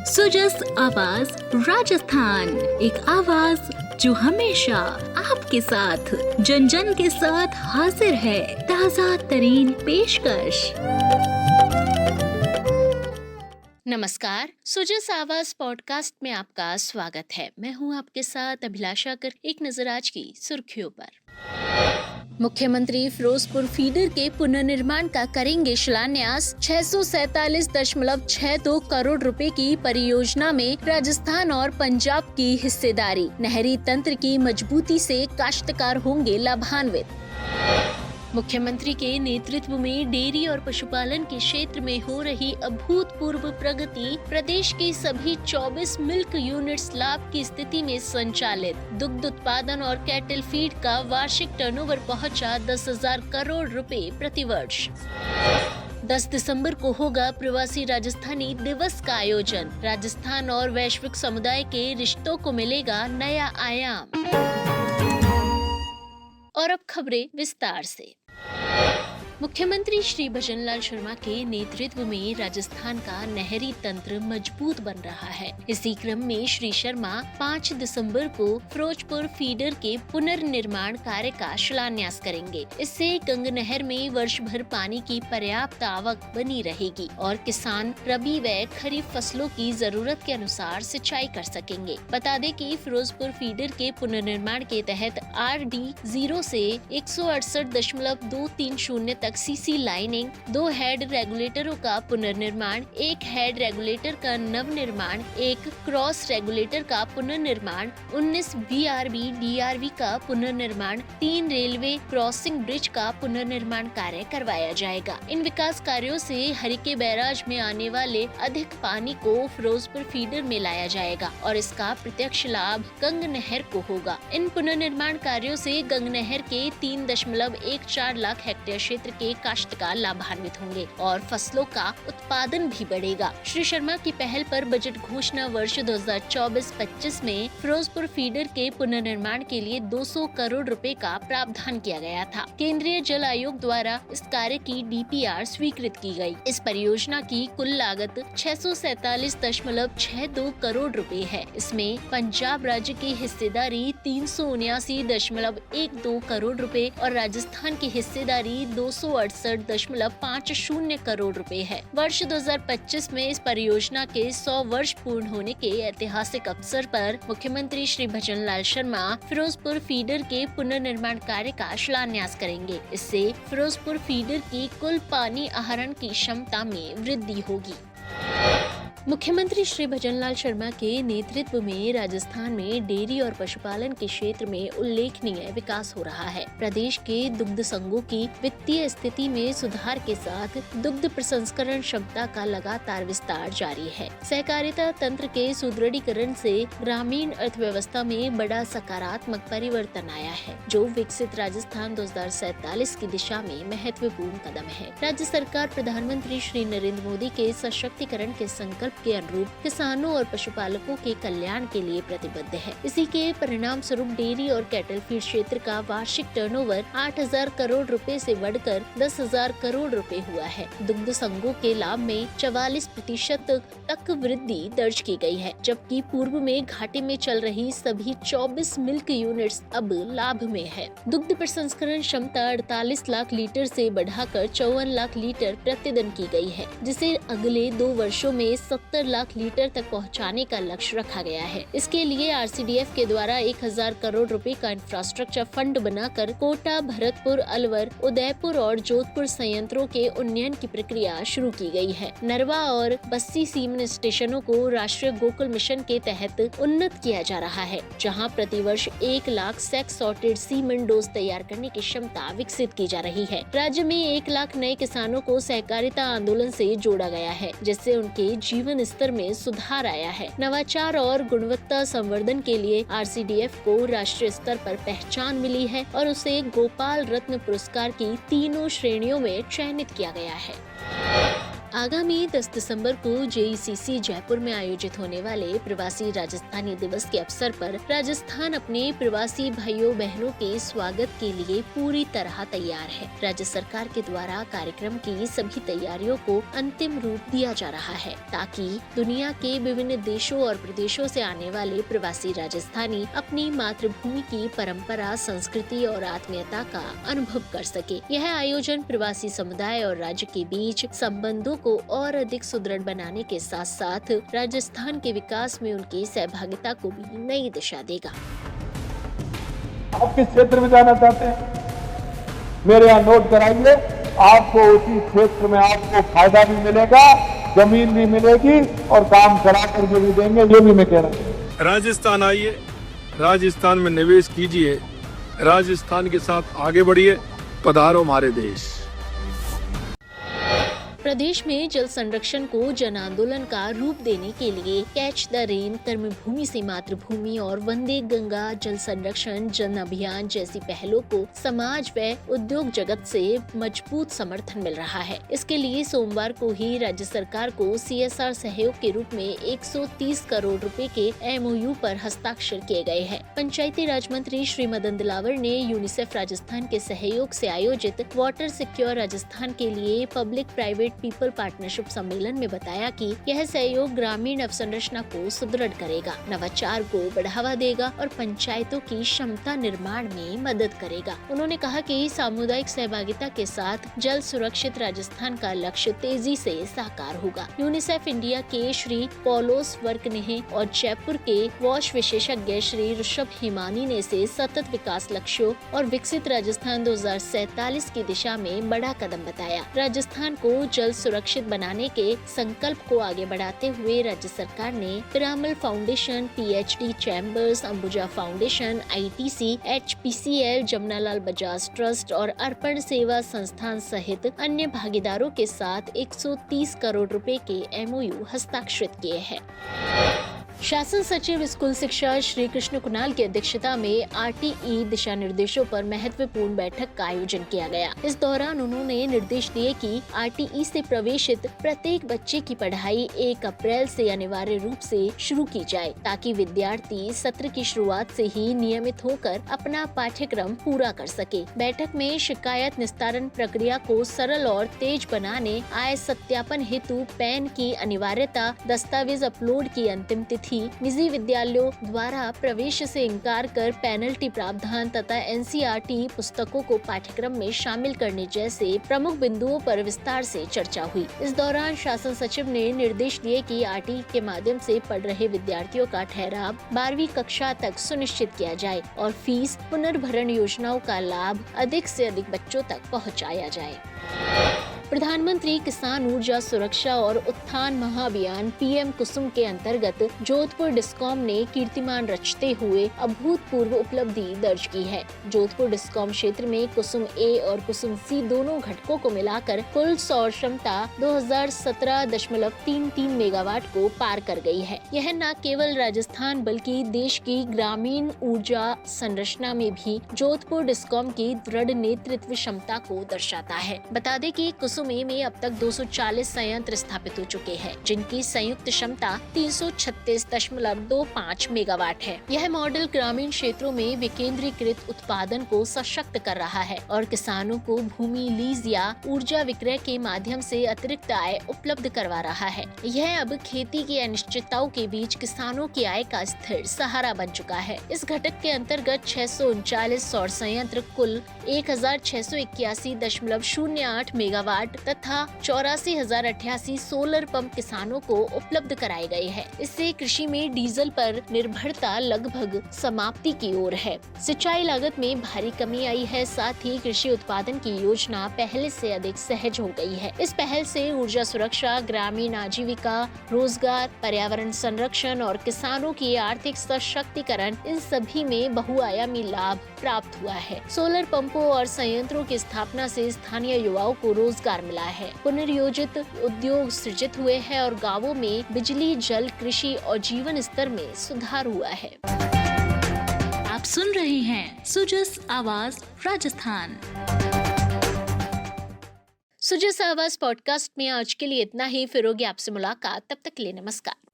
सुजस आवाज राजस्थान, एक आवाज जो हमेशा आपके साथ, जन जन के साथ हाजिर है। ताजा तरीन पेशकश। नमस्कार, सुजस आवाज पॉडकास्ट में आपका स्वागत है। मैं हूं आपके साथ अभिलाषा कर। एक नजर आज की सुर्खियों पर। मुख्यमंत्री फिरोजपुर फीडर के पुनर्निर्माण का करेंगे शिलान्यास। 647.62 करोड़ रुपए की परियोजना में राजस्थान और पंजाब की हिस्सेदारी। नहरी तंत्र की मजबूती से काश्तकार होंगे लाभान्वित। मुख्यमंत्री के नेतृत्व में डेयरी और पशुपालन के क्षेत्र में हो रही अभूतपूर्व प्रगति। प्रदेश के सभी 24 मिल्क यूनिट्स लाभ की स्थिति में संचालित। दुग्ध उत्पादन और कैटल फीड का वार्षिक टर्नओवर पहुंचा 10,000 करोड़ रुपए प्रतिवर्ष। 10 दिसंबर को होगा प्रवासी राजस्थानी दिवस का आयोजन। राजस्थान और वैश्विक समुदाय के रिश्तों को मिलेगा नया आयाम। और अब खबरें विस्तार से। मुख्यमंत्री श्री भजनलाल शर्मा के नेतृत्व में राजस्थान का नहरी तंत्र मजबूत बन रहा है। इसी क्रम में श्री शर्मा 5 दिसंबर को फिरोजपुर फीडर के पुनर्निर्माण कार्य का शिलान्यास करेंगे। इससे गंग नहर में वर्ष भर पानी की पर्याप्त आवक बनी रहेगी और किसान रबी व खरीफ फसलों की जरूरत के अनुसार सिंचाई कर सकेंगे। बता दें कि फिरोजपुर फीडर के पुनर्निर्माण के तहत RD0 से 168.230 तक सीसी लाइनिंग, 2 हेड रेगुलेटरों का पुनर्निर्माण, 1 हेड रेगुलेटर का नवनिर्माण, 1 क्रॉस रेगुलेटर का पुनर्निर्माण, 19 VRB DRV का पुनर्निर्माण, 3 रेलवे क्रॉसिंग ब्रिज का पुनर्निर्माण कार्य करवाया जाएगा। इन विकास कार्यों से हरिके बैराज में आने वाले अधिक पानी को फिरोजपुर फीडर में लाया जाएगा और इसका प्रत्यक्ष लाभ गंग नहर को होगा। इन पुनर्निर्माण कार्यों से गंग नहर के 3.14 लाख हेक्टेयर क्षेत्र के काश्तकार लाभान्वित होंगे और फसलों का उत्पादन भी बढ़ेगा। श्री शर्मा की पहल पर बजट घोषणा वर्ष 2024-25 में फिरोजपुर फीडर के पुनर्निर्माण के लिए 200 करोड़ रुपए का प्रावधान किया गया था। केंद्रीय जल आयोग द्वारा इस कार्य की DPR स्वीकृत की गई। इस परियोजना की कुल लागत 647.62 करोड़ रुपए है। इसमें पंजाब राज्य की हिस्सेदारी 379.12 करोड़ रुपए और राजस्थान की हिस्सेदारी 268.50 करोड़ रुपए है। वर्ष 2025 में इस परियोजना के 100 वर्ष पूर्ण होने के ऐतिहासिक अवसर पर मुख्यमंत्री श्री भजनलाल शर्मा फिरोजपुर फीडर के पुनर्निर्माण कार्य का शिलान्यास करेंगे। इससे फिरोजपुर फीडर की कुल पानी आहरण की क्षमता में वृद्धि होगी। मुख्यमंत्री श्री भजनलाल शर्मा के नेतृत्व में राजस्थान में डेयरी और पशुपालन के क्षेत्र में उल्लेखनीय विकास हो रहा है। प्रदेश के दुग्ध संघों की वित्तीय स्थिति में सुधार के साथ दुग्ध प्रसंस्करण क्षमता का लगातार विस्तार जारी है। सहकारिता तंत्र के सुदृढ़ीकरण से ग्रामीण अर्थव्यवस्था में बड़ा सकारात्मक परिवर्तन आया है, जो विकसित राजस्थान 2047 की दिशा में महत्वपूर्ण कदम है। राज्य सरकार प्रधानमंत्री श्री नरेंद्र मोदी के सशक्तिकरण के संकल्प के अनुरूप किसानों और पशुपालकों के कल्याण के लिए प्रतिबद्ध है। इसी के परिणाम स्वरूप डेयरी और कैटल फीड क्षेत्र का वार्षिक टर्नओवर 8,000 करोड़ रुपए से बढ़कर 10,000 करोड़ रुपए हुआ है। दुग्ध संघों के लाभ में 44% तक वृद्धि दर्ज की गई है, जबकि पूर्व में घाटे में चल रही सभी 24 मिल्क यूनिट्स अब लाभ में है। दुग्ध प्रसंस्करण क्षमता 48 लाख लीटर से बढ़ाकर 54 लाख लीटर प्रतिदिन की गई है, जिसे अगले 2 वर्षों में 70 लाख लीटर तक पहुंचाने का लक्ष्य रखा गया है। इसके लिए RCDF के द्वारा 1,000 करोड़ रुपए का इंफ्रास्ट्रक्चर फंड बनाकर कोटा, भरतपुर, अलवर, उदयपुर और जोधपुर संयंत्रों के उन्नयन की प्रक्रिया शुरू की गई है। नरवा और बस्सी सीमेंट स्टेशनों को राष्ट्रीय गोकुल मिशन के तहत उन्नत किया जा रहा है, जहां प्रतिवर्ष 1 lakh sex sorted cement dose तैयार करने की क्षमता विकसित की जा रही है। राज्य में 1 लाख नए किसानों को सहकारिता आंदोलन से जोड़ा गया है, जिससे उनके जीवन स्तर में सुधार आया है। नवाचार और गुणवत्ता संवर्धन के लिए RCDF को राष्ट्रीय स्तर पर पहचान मिली है और उसे गोपाल रत्न पुरस्कार की 3 श्रेणियों में चयनित किया गया है। आगामी 10 दिसंबर को JECC जयपुर में आयोजित होने वाले प्रवासी राजस्थानी दिवस के अवसर पर राजस्थान अपने प्रवासी भाइयों बहनों के स्वागत के लिए पूरी तरह तैयार है। राज्य सरकार के द्वारा कार्यक्रम की सभी तैयारियों को अंतिम रूप दिया जा रहा है ताकि दुनिया के विभिन्न देशों और प्रदेशों से आने वाले प्रवासी राजस्थानी अपनी मातृभूमि की परंपरा, संस्कृति और आत्मीयता का अनुभव कर सके। यह आयोजन प्रवासी समुदाय और राज्य के बीच संबंधों को और अधिक सुदृढ़ बनाने के साथ साथ राजस्थान के विकास में उनकी सहभागिता को भी नई दिशा देगा। आप किस क्षेत्र में जाना चाहते हैं, मेरे यहाँ नोट कराइए। आपको उसी क्षेत्र में आपको फायदा भी मिलेगा, जमीन भी मिलेगी और काम करा करके भी देंगे, ये भी मैं कह रहा हूँ। राजस्थान आइए, राजस्थान में निवेश कीजिए, राजस्थान के साथ आगे बढ़िए, पधारो हमारे देश। प्रदेश में जल संरक्षण को जन आंदोलन का रूप देने के लिए कैच द रेन, कर्मभूमि से मातृभूमि और वंदे गंगा जल संरक्षण जन अभियान जैसी पहलों को समाज व उद्योग जगत से मजबूत समर्थन मिल रहा है। इसके लिए सोमवार को ही राज्य सरकार को CSR सहयोग के रूप में 130 करोड़ रुपए के MOU पर हस्ताक्षर किए गए हैं। पंचायती राज मंत्री श्री मदन दिलावर ने यूनिसेफ राजस्थान के सहयोग से आयोजित वाटर सिक्योर राजस्थान के लिए पब्लिक प्राइवेट पीपल पार्टनरशिप सम्मेलन में बताया कि यह सहयोग ग्रामीण अवसंरचना को सुदृढ़ करेगा, नवाचार को बढ़ावा देगा और पंचायतों की क्षमता निर्माण में मदद करेगा। उन्होंने कहा कि सामुदायिक सहभागिता के साथ जल सुरक्षित राजस्थान का लक्ष्य तेजी से साकार होगा। यूनिसेफ इंडिया के श्री पॉलोस वर्कनेहे और जयपुर के वॉश विशेषज्ञ श्री ऋषभ हिमानी ने इसे सतत विकास लक्ष्यों और विकसित राजस्थान 2047 की दिशा में बड़ा कदम बताया। राजस्थान को जल सुरक्षित बनाने के संकल्प को आगे बढ़ाते हुए राज्य सरकार ने Piramal foundation, PhD chambers, Ambuja foundation, ITC, HPCL, Jamunalal Bajaj trust और अर्पण सेवा संस्थान सहित अन्य भागीदारों के साथ 130 करोड़ रुपए के MOU हस्ताक्षरित किए हैं। शासन सचिव स्कूल शिक्षा श्री कृष्ण कुणाल की अध्यक्षता में RTE दिशा निर्देशों पर महत्वपूर्ण बैठक का आयोजन किया गया। इस दौरान उन्होंने निर्देश दिए कि RTE से प्रवेशित प्रत्येक बच्चे की पढ़ाई 1 अप्रैल से अनिवार्य रूप से शुरू की जाए ताकि विद्यार्थी सत्र की शुरुआत से ही नियमित होकर अपना पाठ्यक्रम पूरा कर सके। बैठक में शिकायत निस्तारण प्रक्रिया को सरल और तेज बनाने, आय सत्यापन हेतु पैन की अनिवार्यता, दस्तावेज अपलोड की अंतिम तिथि, निजी विद्यालयों द्वारा प्रवेश से इनकार कर पेनल्टी प्रावधान तथा NCERT पुस्तकों को पाठ्यक्रम में शामिल करने जैसे प्रमुख बिंदुओं पर विस्तार से चर्चा हुई। इस दौरान शासन सचिव ने निर्देश दिए कि RTE के माध्यम से पढ़ रहे विद्यार्थियों का ठहराव 12वीं कक्षा तक सुनिश्चित किया जाए और फीस पुनर्भरण योजनाओं का लाभ अधिक से अधिक बच्चों तक पहुँचाया जाए। प्रधानमंत्री किसान ऊर्जा सुरक्षा और उत्थान महाअभियान PM कुसुम के अंतर्गत जोधपुर डिस्कॉम ने कीर्तिमान रचते हुए अभूतपूर्व उपलब्धि दर्ज की है। जोधपुर डिस्कॉम क्षेत्र में कुसुम A और कुसुम C दोनों घटकों को मिलाकर कुल सौर क्षमता 2017.33 मेगावाट को पार कर गई है। यह न केवल राजस्थान बल्कि देश की ग्रामीण ऊर्जा संरचना में भी जोधपुर डिस्कॉम की दृढ़ नेतृत्व क्षमता को दर्शाता है। बता दें कि कुसुम A में अब तक 240 संयंत्र स्थापित हो चुके हैं, जिनकी संयुक्त क्षमता 336.25 मेगावाट है। यह मॉडल ग्रामीण क्षेत्रों में विकेंद्रीकृत उत्पादन को सशक्त कर रहा है और किसानों को भूमि लीज या ऊर्जा विक्रय के माध्यम से अतिरिक्त आय उपलब्ध करवा रहा है। यह अब खेती की अनिश्चितताओं के बीच किसानों की आय का स्थिर सहारा बन चुका है। इस घटक के अंतर्गत 639 सौर संयंत्र कुल 1681.08 मेगावाट तथा 84,088 सोलर पंप किसानों को उपलब्ध कराए गए हैं। इससे कृषि में डीजल पर निर्भरता लगभग समाप्ति की ओर है। सिंचाई लागत में भारी कमी आई है, साथ ही कृषि उत्पादन की योजना पहले से अधिक सहज हो गई है। इस पहल से ऊर्जा सुरक्षा, ग्रामीण आजीविका, रोजगार, पर्यावरण संरक्षण और किसानों की आर्थिक सशक्तिकरण, इन सभी में बहुआयामी लाभ प्राप्त हुआ है। सोलर पंपों और संयंत्रों की स्थापना से स्थानीय युवाओं को रोजगार मिला है, पुनर्योजित उद्योग सृजित हुए हैं और गांवों में बिजली, जल, कृषि और जीवन स्तर में सुधार हुआ है। आप सुन रहे हैं सुजस आवाज राजस्थान। सुजय आवाज पॉडकास्ट में आज के लिए इतना ही। फिर होगी आपसे मुलाकात, तब तक के लिए नमस्कार।